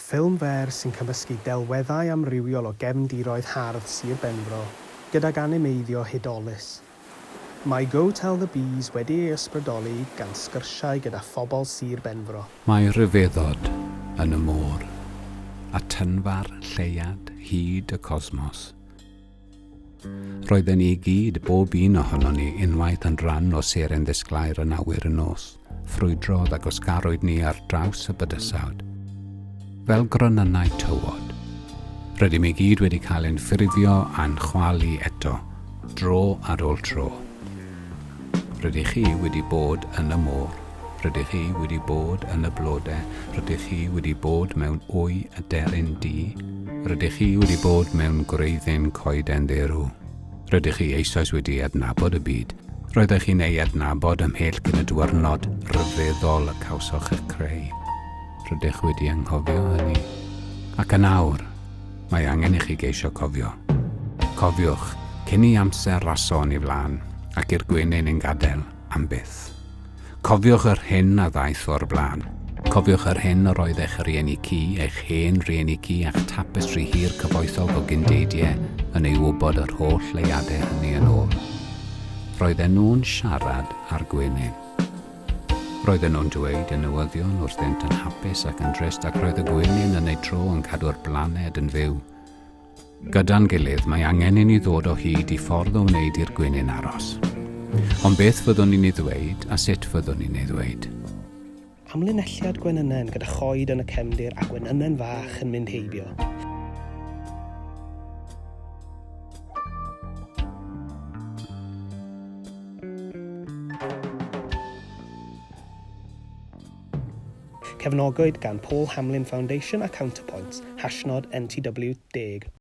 ffilm fer sy'n cymysgu delweddau amrywiol o gefndiroedd hardd Sir Benfro gydag animeiddio hudolus. Mae Go Tell the Bees wedi ei ysbrydoli gan sgyrsiau gyda phobl Sir Benfro. Mae rhyfeddod yn y môr, Atynfa'r, lleuad, hyd y cosmos. Roedden ni i gyd, bob un ohonon ni, unwaith yn rhan o seren ddisglair yn awyr y nos, ffrwydrodd ac osgarwyd ni ar draws y bydysawd. Fel gronynau tywod, rydym i gyd wedi cael ein ffurfio a'n chwalu eto, dro ar ôl tro. Rydych chi wedi bod yn y môr, rydych chi wedi bod yn y blodau, rydych chi wedi bod mewn wy y deryn di, rydych chi wedi bod mewn gwreiddyn coeden dderw. Rydych chi eisoes wedi adnabod y byd, roeddech chi'n ei adnabod ymhell gyda dwyrnod rhyfeddol y cawsoch eich creu. Rydych wedi anghofio hynny. Ac yn awr, mae angen i chi geisio cofio. Cofiwch, cyn i amser rason i flaen, ac i'r gwenyn yn gadael am byth. Cofiwch yr hyn a ddaeth o'r blaen. Cofiwch yr hyn yr oedd eich rieni ci, eich hen rieni ci a'ch tapestri hir cyfoethog o gyndeidiau yn ei wybod yr holl lleuadau hynny yn ôl. Roedden nhw'n siarad ar gwenyn. Roedden nhw'n dweud y newyddion wrth ddynt yn hapus ac yn drist ac roedd y gwenyn yn ei tro yn cadw'r blaned yn fyw. Gyda'n gilydd mae angen i ni ddod o hyd i ffordd o wneud i'r gwenyn aros. Ond beth fyddwn ni'n ei ddweud a sut fyddwn ni'n ei ddweud? Amlinelliad gwenynnen gyda choed yn y cefndir a gwenynnen fach yn mynd heibio. Cefnogwyd gan Paul Hamlin Foundation a Counterpoint, #NTW 10.